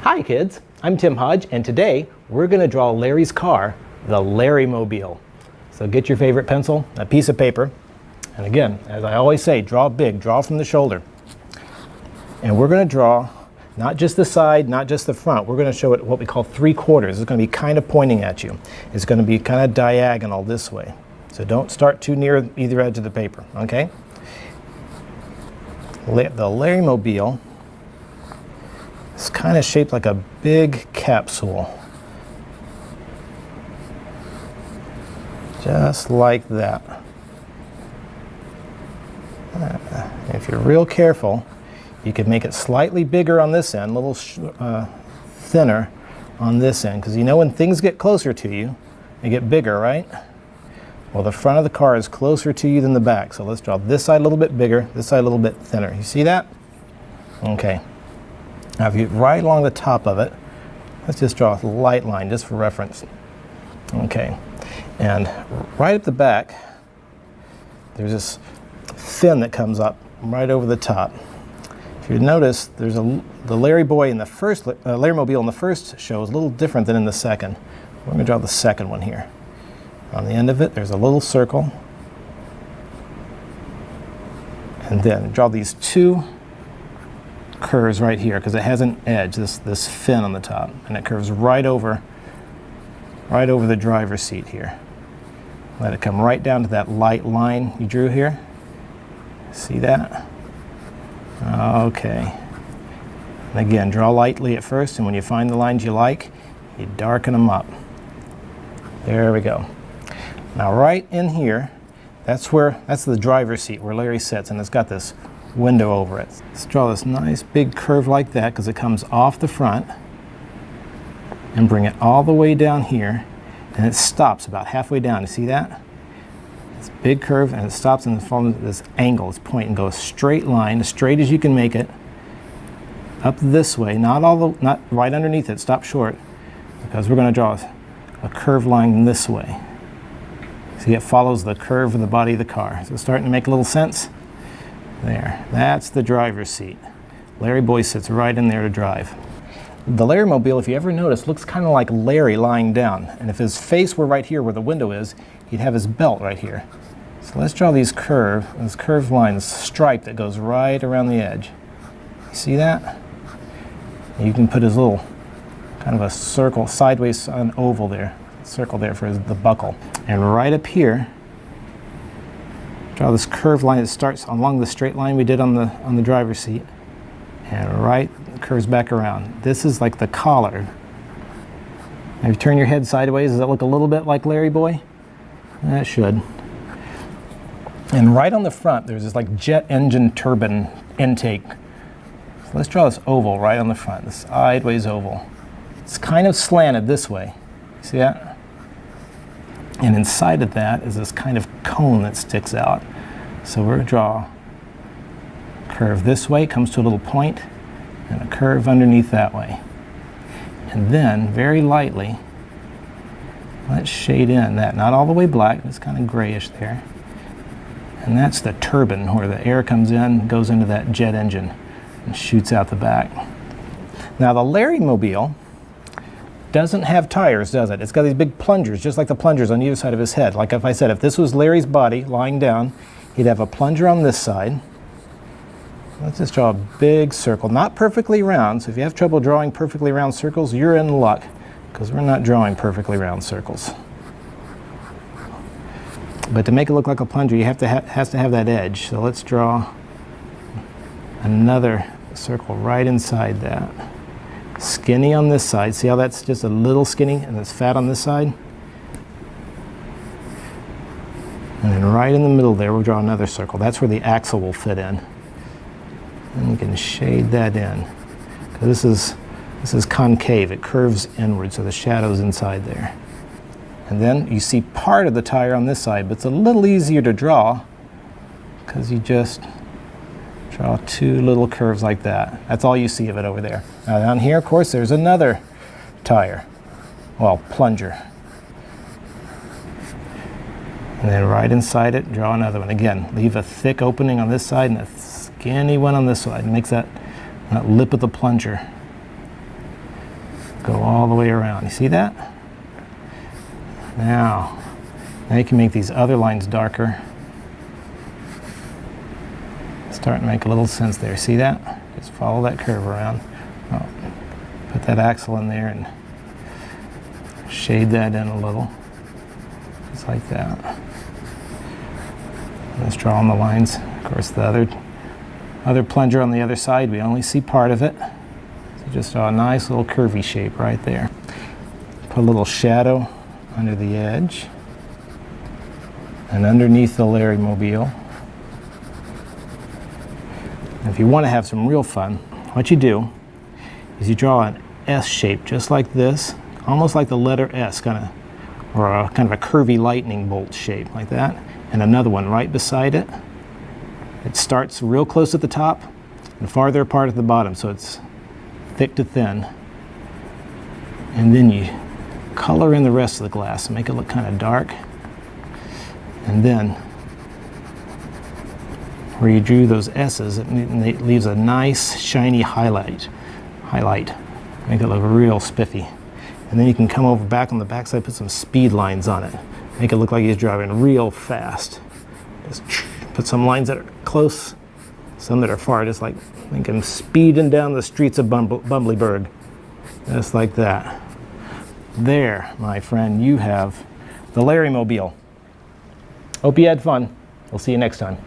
Hi kids, I'm Tim Hodge, and today we're going to draw Larry's car, the LarryMobile. So get your favorite pencil, a piece of paper, and again, as I always say, draw big, draw from the shoulder. And we're going to draw not just the side, not just the front. We're going to show it what we call 3/4. It's going to be kind of pointing at you. It's going to be kind of diagonal this way. So don't start too near either edge of the paper, okay? The LarryMobile is kind of shaped like a big capsule. Just like that. If you're real careful, you could make it slightly bigger on this end, a little thinner on this end, because you know when things get closer to you, they get bigger, right? Well, the front of the car is closer to you than the back, so let's draw this side a little bit bigger, this side a little bit thinner. You see that? Okay. Now if you get right along the top of it, let's just draw a light line just for reference. Okay. And right at the back, there's this fin that comes up right over the top. If you notice, there's the LarryBoy in the first, LarryMobile in the first show is a little different than in the second. We're going to draw the second one here. On the end of it, there's a little circle. And then draw these two curves right here, because it has an edge, this fin on the top, and it curves right over the driver's seat here. Let it come right down to that light line you drew here. See that? Okay. And again, draw lightly at first, and when you find the lines you like, you darken them up. There we go. Now right in here, that's the driver's seat where Larry sits, and it's got this window over it. Let's draw this nice big curve like that, because it comes off the front and bring it all the way down here, and it stops about halfway down. You see that? It's a big curve, and it stops in the form of this angle. It's point and go a straight line, as straight as you can make it, up this way, not right underneath it. Stop short, because we're going to draw a curved line this way. See, it follows the curve of the body of the car. So it's starting to make a little sense? There, that's the driver's seat. LarryBoy sits right in there to drive. The LarryMobile, if you ever notice, looks kind of like Larry lying down. And if his face were right here where the window is, he'd have his belt right here. So let's draw this curved line, this stripe that goes right around the edge. You see that? You can put his little kind of a circle, sideways an oval there, circle there for the buckle. And right up here, draw this curved line that starts along the straight line we did on the driver's seat, and right curves back around. This is like the collar. Now if you turn your head sideways, does that look a little bit like LarryBoy? That should. And right on the front, there's this like jet engine turbine intake. So let's draw this oval right on the front, this sideways oval. It's kind of slanted this way. See that? And inside of that is this kind of cone that sticks out. So we're going to draw a curve this way, comes to a little point, and a curve underneath that way. And then, very lightly, let's shade in that. Not all the way black, it's kind of grayish there. And that's the turbine, where the air comes in, goes into that jet engine, and shoots out the back. Now the LarryMobile doesn't have tires, does it? It's got these big plungers, just like the plungers on either side of his head. Like if I said, if this was Larry's body lying down, he'd have a plunger on this side. Let's just draw a big circle, not perfectly round. So if you have trouble drawing perfectly round circles, you're in luck, because we're not drawing perfectly round circles. But to make it look like a plunger, you has to have that edge. So let's draw another circle right inside that. Skinny on this side. See how that's just a little skinny and it's fat on this side? And then right in the middle there, we'll draw another circle. That's where the axle will fit in. And you can shade that in. Because this is concave. It curves inward, so the shadow's inside there. And then you see part of the tire on this side, but it's a little easier to draw because you just draw two little curves like that. That's all you see of it over there. Now down here, of course, there's another tire. Well, plunger. And then right inside it, draw another one. Again, leave a thick opening on this side and a skinny one on this side. It makes that lip of the plunger. Go all the way around. You see that? Now you can make these other lines darker. Starting to make a little sense there. See that? Just follow that curve around. Oh, put that axle in there and shade that in a little. Just like that. Just drawing the lines. Of course, the other plunger on the other side, we only see part of it. So just draw a nice little curvy shape right there. Put a little shadow under the edge and underneath the LarryMobile. If you want to have some real fun, what you do is you draw an S shape just like this, almost like the letter S, kind of a curvy lightning bolt shape like that, and another one right beside it. It starts real close at the top and farther apart at the bottom, so it's thick to thin. And then you color in the rest of the glass, make it look kind of dark. And then where you drew those S's, it leaves a nice shiny highlight. Make it look real spiffy. And then you can come over back on the backside, put some speed lines on it. Make it look like he's driving real fast. Just put some lines that are close, some that are far, just like make him speeding down the streets of Bumbleberg. Just like that. There, my friend, you have the LarryMobile. Hope you had fun. We'll see you next time.